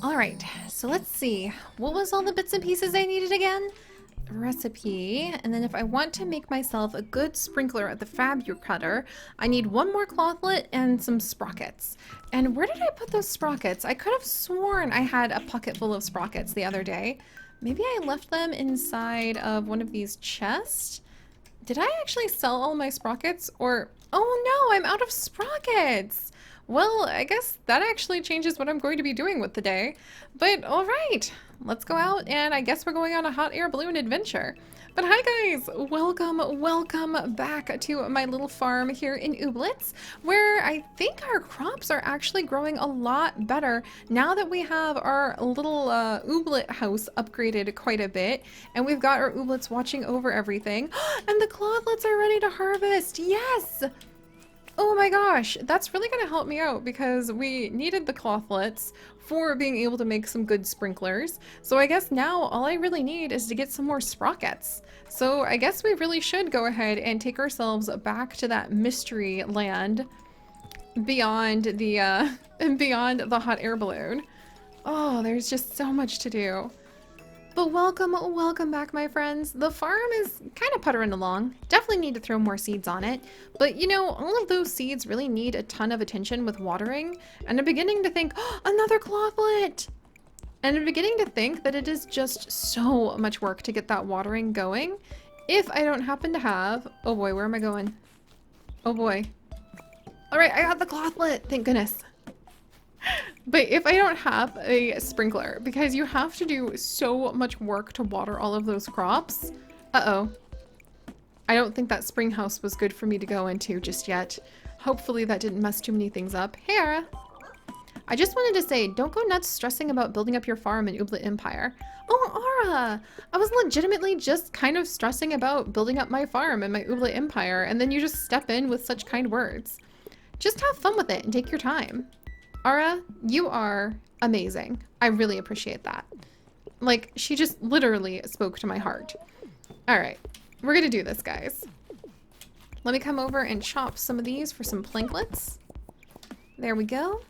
All right, so let's see. What was all the bits and pieces I needed again? Recipe, and then if I want to make myself a good sprinkler at the fabric cutter, I need one more clothlet and some sprockets. And where did I put those sprockets? I could have sworn I had a pocket full of sprockets the other day. Maybe I left them inside of one of these chests? Did I actually sell all my sprockets? Or, oh no, I'm out of sprockets! Well, I guess that actually changes what I'm going to be doing with the day. But alright, let's go out and I guess we're going on a hot air balloon adventure. But hi guys, welcome back to my little farm here in Ooblets, where I think our crops are actually growing a lot better now that we have our little Ooblet house upgraded quite a bit, and we've got our Ooblets watching over everything, and the cloudlets are ready to harvest, yes! Oh my gosh, that's really gonna help me out because we needed the clothlets for being able to make some good sprinklers. So I guess now all I really need is to get some more sprockets. So I guess we really should go ahead and take ourselves back to that mystery land beyond the beyond the hot air balloon. Oh, there's just so much to do. But welcome back, my friends. The farm is kind of puttering along. Definitely need to throw more seeds on it. But you know, all of those seeds really need a ton of attention with watering. And I'm beginning to think, oh, another clothlet! And I'm beginning to think that it is just so much work to get that watering going. If I don't happen to have, oh boy, where am I going? Oh boy. All right, I got the clothlet, thank goodness. But if I don't have a sprinkler, because you have to do so much work to water all of those crops. Uh-oh. I don't think that spring house was good for me to go into just yet. Hopefully that didn't mess too many things up. Hey, Ara. I just wanted to say, don't go nuts stressing about building up your farm in Ooblet Empire. Oh, Ara! I was legitimately just kind of stressing about building up my farm in my Ooblet Empire, and then you just step in with such kind words. Just have fun with it and take your time. Ara, you are amazing. I really appreciate that. Like, she just literally spoke to my heart. All right, we're gonna do this, guys. Let me come over and chop some of these for some planklets. There we go.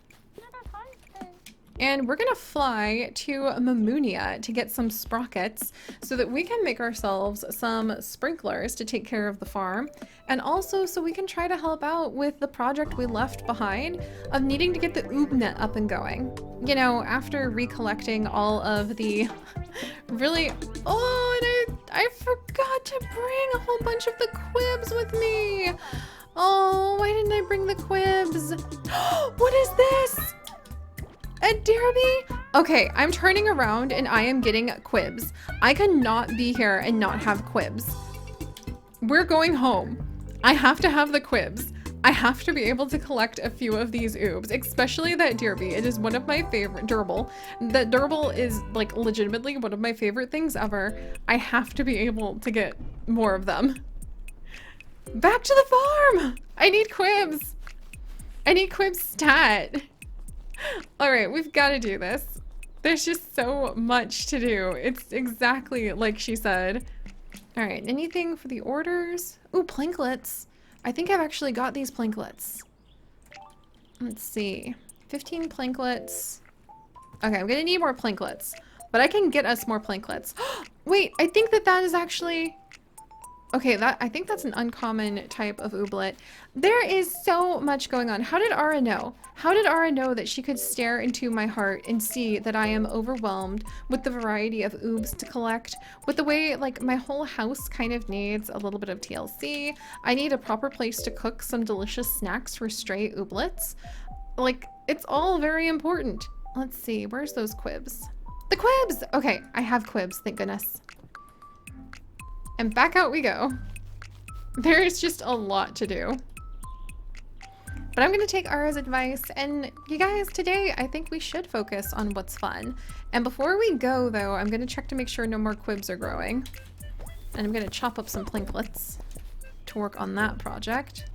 And we're gonna fly to Mamunia to get some sprockets so that we can make ourselves some sprinklers to take care of the farm, and also so we can try to help out with the project we left behind of needing to get the Oobnet up and going. You know, after recollecting all of the really, oh, and I forgot to bring a whole bunch of the quibs with me. Oh, why didn't I bring the quibs? What is this? A derby? Okay, I'm turning around and I am getting quibs. I cannot be here and not have quibs. We're going home. I have to have the quibs. I have to be able to collect a few of these oobs, especially that derby. It is one of my favorite, durable. That durable is like legitimately one of my favorite things ever. I have to be able to get more of them. Back to the farm! I need quibs. I need quibs stat. All right, we've got to do this. There's just so much to do. It's exactly like she said. All right, anything for the orders? Ooh, planklets. I think I've actually got these planklets. Let's see. 15 planklets. Okay, I'm gonna need more planklets, but I can get us more planklets. Wait, I think that is actually... Okay, I think that's an uncommon type of ooblet. There is so much going on. How did Ara know? How did Ara know that she could stare into my heart and see that I am overwhelmed with the variety of oobs to collect? With the way, like, my whole house kind of needs a little bit of TLC. I need a proper place to cook some delicious snacks for stray ooblets. Like, it's all very important. Let's see, where's those quibs? The quibs! Okay, I have quibs, thank goodness. And back out we go. There is just a lot to do. But I'm gonna take Ara's advice, and you guys, today I think we should focus on what's fun. And before we go though, I'm gonna check to make sure no more quibs are growing. And I'm gonna chop up some planklets to work on that project.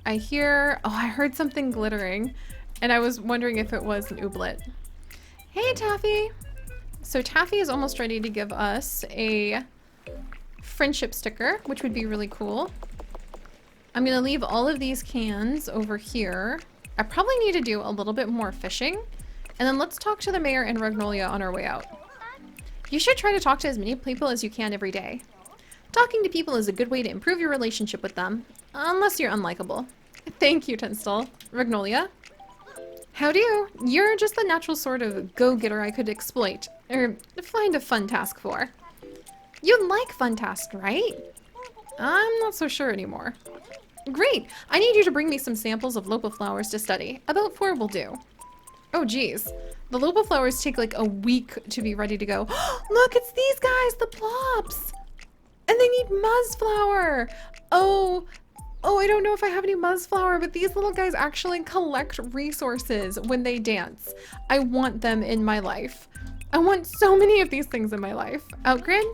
I heard something glittering, and I was wondering if it was an ooblet. Hey Taffy! So Taffy is almost ready to give us a friendship sticker, which would be really cool. I'm gonna leave all of these cans over here I probably need to do a little bit more fishing. And then let's talk to the mayor and Magnolia on our way out. You should try to talk to as many people as you can every day. Talking to people is a good way to improve your relationship with them, unless you're unlikable. Thank you, Tinsel. Magnolia? How do you? You're just the natural sort of go-getter I could exploit, or find a fun task for. You like fun tasks, right? I'm not so sure anymore. Great! I need you to bring me some samples of lopa flowers to study. About 4 will do. Oh geez. The lopa flowers take like a week to be ready to go. Look, it's these guys, the plops! And they need muzzflower! Oh, I don't know if I have any muzzflower, but these little guys actually collect resources when they dance. I want them in my life. I want so many of these things in my life. Outgrid?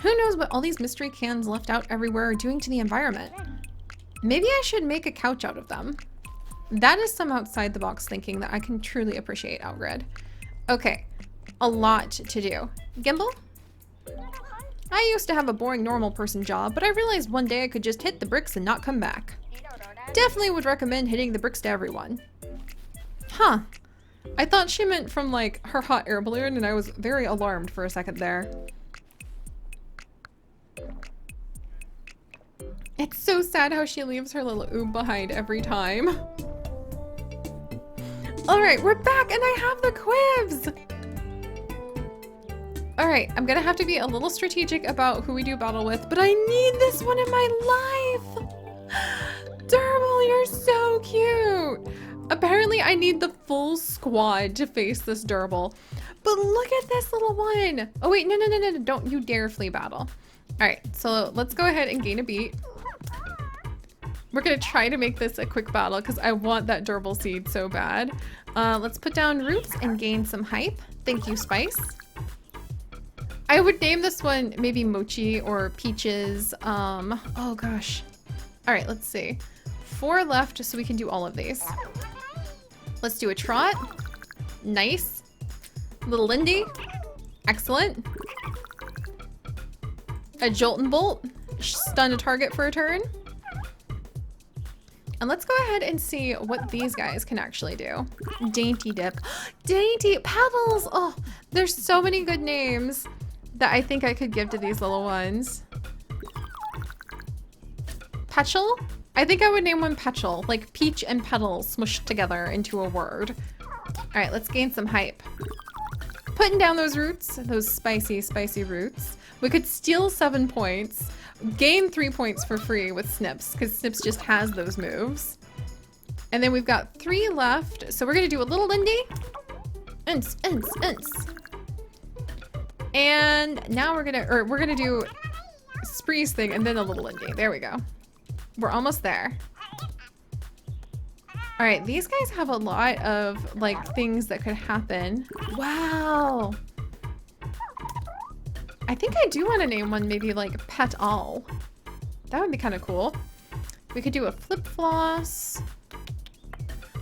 Who knows what all these mystery cans left out everywhere are doing to the environment? Maybe I should make a couch out of them. That is some outside the box thinking that I can truly appreciate, Outgrid. Okay, a lot to do. Gimbal? I used to have a boring normal person job, but I realized one day I could just hit the bricks and not come back. Definitely would recommend hitting the bricks to everyone. Huh. I thought she meant from like her hot air balloon and I was very alarmed for a second there. It's so sad how she leaves her little oob behind every time. Alright, we're back and I have the quibs! Alright, I'm gonna have to be a little strategic about who we do battle with, but I need this one in my life! Dermal, you're so cute! Apparently I need the full squad to face this Dermal. But look at this little one! Oh wait, no, don't you dare flee battle. Alright, so let's go ahead and gain a beat. We're gonna try to make this a quick battle because I want that Dermal seed so bad. Let's put down roots and gain some hype. Thank you, Spice. I would name this one maybe Mochi or Peaches. Oh gosh. All right, let's see. 4 left so we can do all of these. Let's do a Trot. Nice. Little Lindy. Excellent. A Jolt and Bolt. Stun a target for a turn. And let's go ahead and see what these guys can actually do. Dainty Dip. Dainty Pebbles! Oh, there's so many good names that I think I could give to these little ones. Petal? I think I would name one Petal, like peach and petals smushed together into a word. All right, let's gain some hype. Putting down those roots, those spicy, spicy roots. We could steal 7 points, gain 3 points for free with Snips, because Snips just has those moves. And then we've got 3 left, so we're gonna do a little Lindy. Ince. And now we're gonna do Spree's thing and then a little Lindy. There we go. We're almost there. All right, these guys have a lot of like things that could happen. Wow. I think I do want to name one maybe like Petal. That would be kind of cool. We could do a Flip Floss.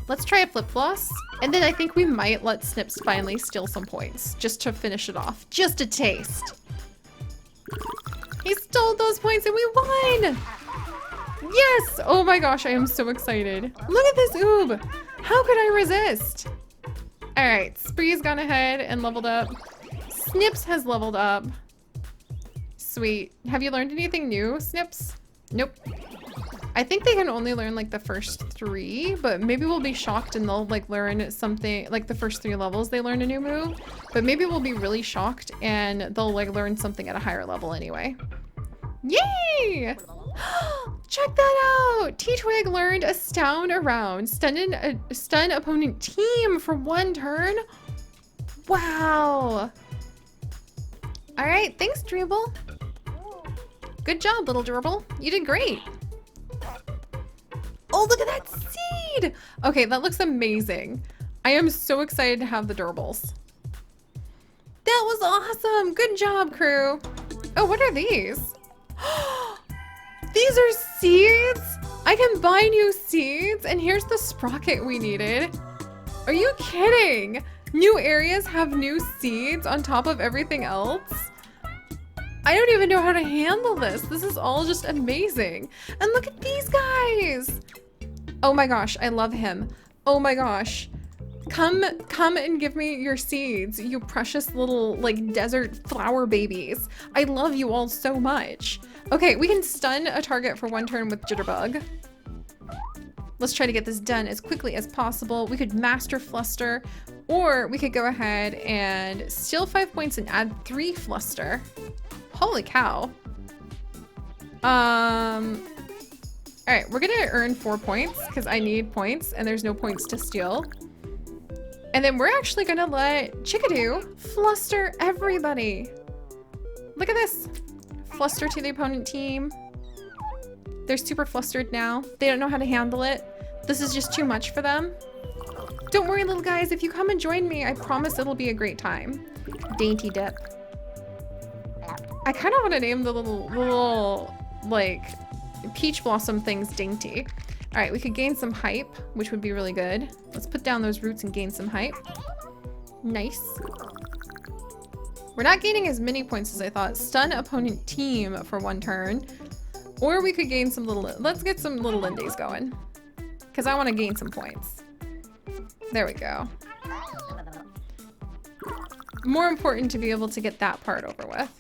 Let's try a Flip Floss. And then I think we might let Snips finally steal some points just to finish it off. Just a taste. He stole those points and we won! Yes! Oh my gosh, I am so excited. Look at this Oob! How could I resist? Alright, Spree's gone ahead and leveled up. Snips has leveled up. Sweet. Have you learned anything new, Snips? Nope. I think they can only learn like the first 3, but maybe we'll be shocked and they'll like learn something, like the first 3 levels they learn a new move, but maybe we'll be really shocked and they'll like learn something at a higher level anyway. Yay! Check that out! T-Twig learned Astound Around, stun opponent team for 1 turn. Wow! Alright, thanks, Dribble. Good job, little Dribble. You did great. Oh, look at that seed! Okay, that looks amazing. I am so excited to have the Derbles. That was awesome! Good job, crew. Oh, what are these? These are seeds? I can buy new seeds, and here's the sprocket we needed. Are you kidding? New areas have new seeds on top of everything else? I don't even know how to handle this. This is all just amazing. And look at these guys. Oh my gosh, I love him. Oh my gosh. Come and give me your seeds, you precious little, like, desert flower babies. I love you all so much. Okay, we can stun a target for 1 turn with Jitterbug. Let's try to get this done as quickly as possible. We could master Fluster, or we could go ahead and steal 5 points and add 3 Fluster. Holy cow. Alright, we're gonna earn 4 points because I need points and there's no points to steal. And then we're actually gonna let Chickadoo fluster everybody. Look at this. Fluster to the opponent team. They're super flustered now. They don't know how to handle it. This is just too much for them. Don't worry, little guys. If you come and join me, I promise it'll be a great time. Dainty Dip. I kind of want to name the little, like, peach blossom things Dainty. All right, we could gain some hype, which would be really good. Let's put down those roots and gain some hype. Nice. We're not gaining as many points as I thought. Stun opponent team for 1 turn. Or we could gain some little, let's get some little Lindies going. Because I want to gain some points. There we go. More important to be able to get that part over with.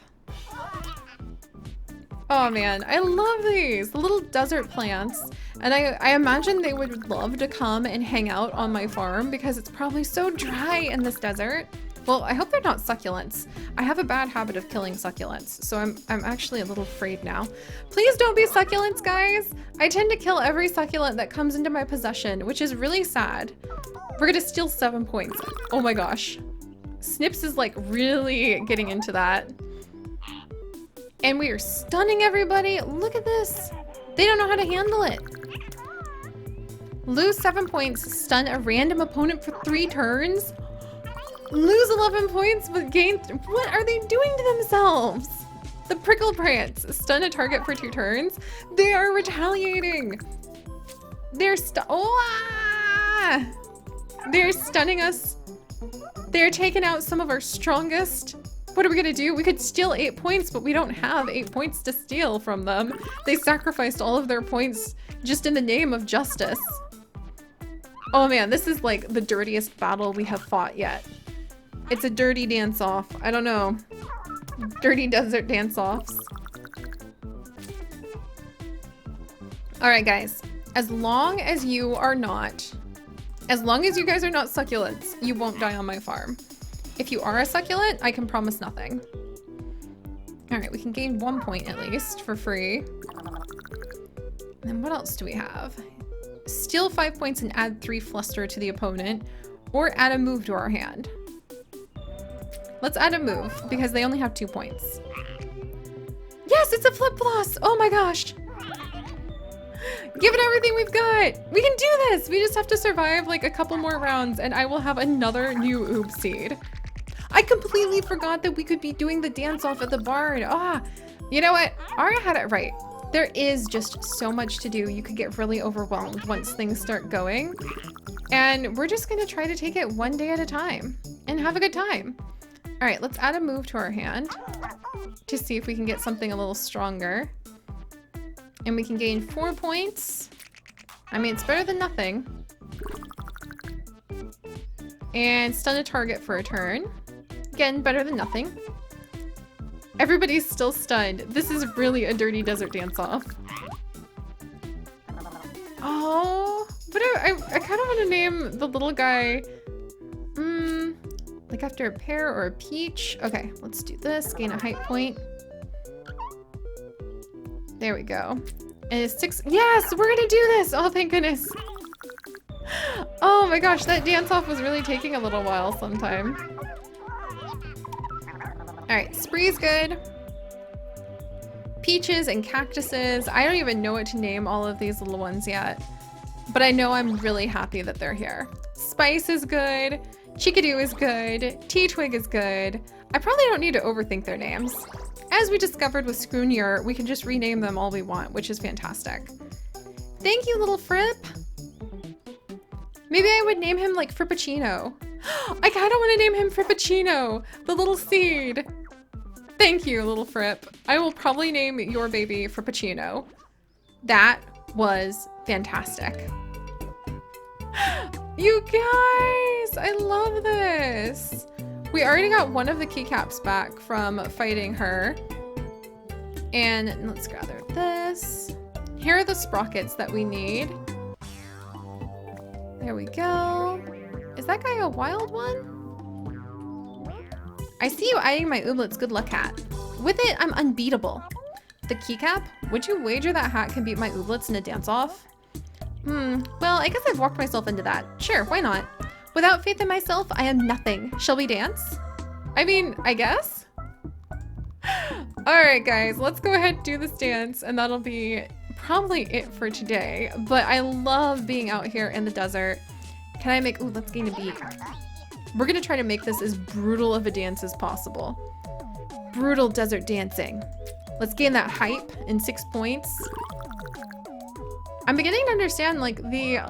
Oh man, I love these, the little desert plants. And I imagine they would love to come and hang out on my farm because it's probably so dry in this desert. Well, I hope they're not succulents. I have a bad habit of killing succulents, so I'm actually a little afraid now. Please don't be succulents, guys. I tend to kill every succulent that comes into my possession, which is really sad. We're gonna steal 7 points. Oh my gosh. Snips is like really getting into that. And we are stunning everybody. Look at this. They don't know how to handle it. Lose 7 points, stun a random opponent for 3 turns. Lose 11 points, but gain. What are they doing to themselves? The Prickle Prance, stun a target for 2 turns. They are retaliating. They're They're stunning us. They're taking out some of our strongest. What are we gonna do? We could steal 8 points, but we don't have 8 points to steal from them. They sacrificed all of their points just in the name of justice. Oh man, this is like the dirtiest battle we have fought yet. It's a dirty dance-off. I don't know. Dirty desert dance-offs. Alright guys, as long as you guys are not succulents, you won't die on my farm. If you are a succulent, I can promise nothing. Alright, we can gain 1 point at least for free. And then what else do we have? Steal 5 points and add 3 fluster to the opponent, or add a move to our hand. Let's add a move, because they only have 2 points. Yes, it's a flip floss! Oh my gosh! Give it everything we've got! We can do this! We just have to survive like a couple more rounds and I will have another new Oob seed. I completely forgot that we could be doing the dance-off at the barn. Ah, you know what? Aria had it right. There is just so much to do. You could get really overwhelmed once things start going. And we're just gonna try to take it one day at a time and have a good time. All right, let's add a move to our hand to see if we can get something a little stronger. And we can gain 4 points. I mean, it's better than nothing. And stun a target for a turn. Again, better than nothing. Everybody's still stunned. This is really a dirty desert dance-off. Oh, but I kind of want to name the little guy, like after a pear or a peach. Okay, let's do this. Gain a height point. There we go. And it's 6. Yes, we're gonna do this. Oh, thank goodness. Oh my gosh, that dance-off was really taking a little while sometime. All right, Spree's good. Peaches and cactuses. I don't even know what to name all of these little ones yet, but I know I'm really happy that they're here. Spice is good. Chickadoo is good. Tea-Twig is good. I probably don't need to overthink their names. As we discovered with Scroonier, we can just rename them all we want, which is fantastic. Thank you, little Fripp. Maybe I would name him like Frippuccino. I kind of want to name him Frippuccino, the little seed. Thank you, little Fripp. I will probably name your baby Frippuccino. That was fantastic. You guys, I love this. We already got one of the keycaps back from fighting her. And let's gather this. Here are the sprockets that we need. There we go. Is that guy a wild one? I see you eyeing my Ooblets. Good luck, hat. With it, I'm unbeatable. The keycap? Would you wager that hat can beat my Ooblets in a dance-off? Well, I guess I've walked myself into that. Sure, why not? Without faith in myself, I am nothing. Shall we dance? I mean, I guess? Alright guys, let's go ahead and do this dance, and that'll be probably it for today. But I love being out here in the desert. Can I make... Ooh, let's gain a beat. We're gonna try to make this as brutal of a dance as possible. Brutal desert dancing. Let's gain that hype in 6 points. I'm beginning to understand like the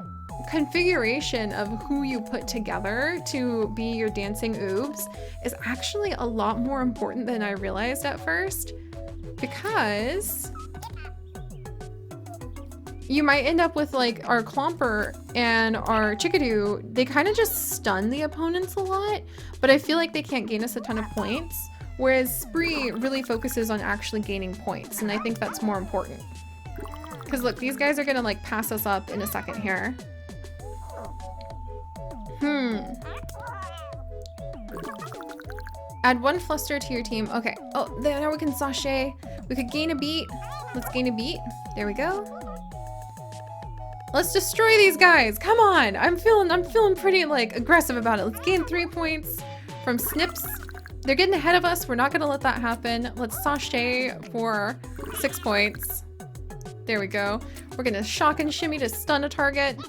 configuration of who you put together to be your dancing oobs is actually a lot more important than I realized at first, because you might end up with like our Clomper and our Chickadoo. They kind of just stun the opponents a lot, but I feel like they can't gain us a ton of points, whereas Spree really focuses on actually gaining points, and I think that's more important. Because look, these guys are gonna like pass us up in a second here. Add 1 fluster to your team. Okay. Oh, now we can sachet. We could gain a beat. Let's gain a beat. There we go. Let's destroy these guys. Come on. I'm feeling pretty like aggressive about it. Let's gain 3 points from Snips. They're getting ahead of us. We're not gonna let that happen. Let's sachet for 6 points. There we go. We're gonna shock and shimmy to stun a target.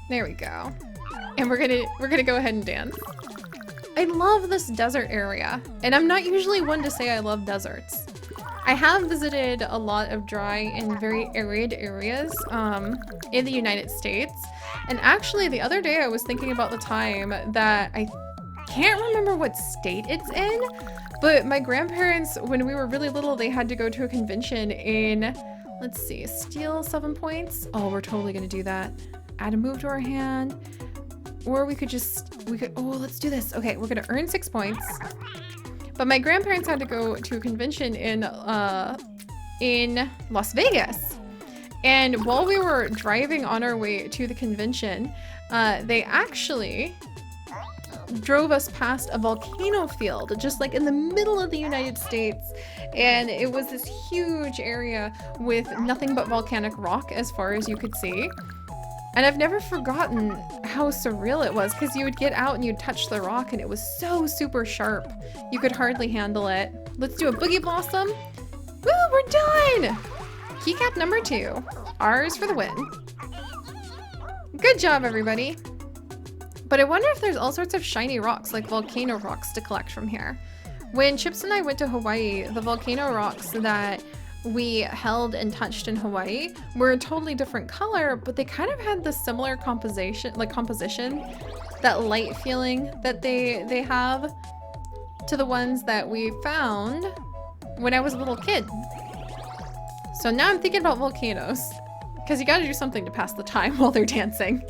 There we go. And we're gonna go ahead and dance. I love this desert area, and I'm not usually one to say I love deserts. I have visited a lot of dry and very arid areas in the United States, and actually the other day I was thinking about the time that I can't remember what state it's in, but my grandparents, when we were really little, they had to go to a convention in, let's see, steal 7 points. Oh, we're totally gonna do that. Add a move to our hand. Or we could, oh, let's do this. Okay, we're gonna earn 6 points. But my grandparents had to go to a convention in Las Vegas. And while we were driving on our way to the convention, they actually drove us past a volcano field, just like in the middle of the United States. And it was this huge area with nothing but volcanic rock as far as you could see. And I've never forgotten how surreal it was, because you would get out and you'd touch the rock and it was so super sharp. You could hardly handle it. Let's do a Boogie Blossom. Woo, we're done! Keycap number 2. Ours for the win. Good job, everybody. But I wonder if there's all sorts of shiny rocks, like volcano rocks, to collect from here. When Chips and I went to Hawaii, the volcano rocks that we held and touched in Hawaii were a totally different color, but they kind of had the similar composition, that light feeling that they have to the ones that we found when I was a little kid. So now I'm thinking about volcanoes, because you gotta do something to pass the time while they're dancing.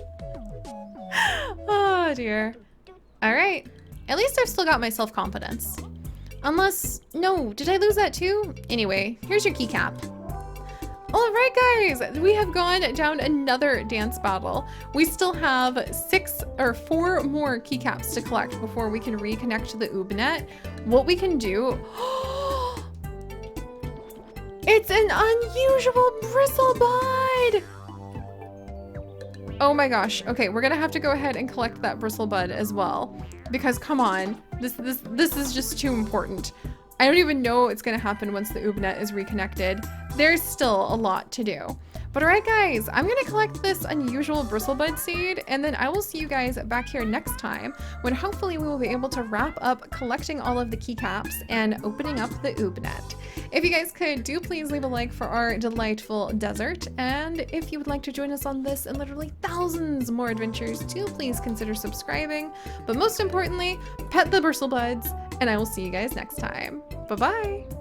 Oh dear. All right, at least I've still got my self-confidence. Unless, no, did I lose that too? Anyway, here's your keycap. All right, guys, we have gone down another dance battle. We still have 4 more keycaps to collect before we can reconnect to the Ooblet. What we can do, it's an unusual bristlebud. Oh my gosh. Okay, we're gonna have to go ahead and collect that bristlebud as well, because come on, this is just too important. I don't even know what's gonna happen once the Ooblet is reconnected. There's still a lot to do. But alright guys, I'm gonna collect this unusual bristlebud seed, and then I will see you guys back here next time, when hopefully we will be able to wrap up collecting all of the keycaps and opening up the Ooblet. If you guys could, do please leave a like for our delightful desert, and if you would like to join us on this and literally thousands more adventures, do please consider subscribing. But most importantly, pet the bristlebuds, and I will see you guys next time. Bye-bye!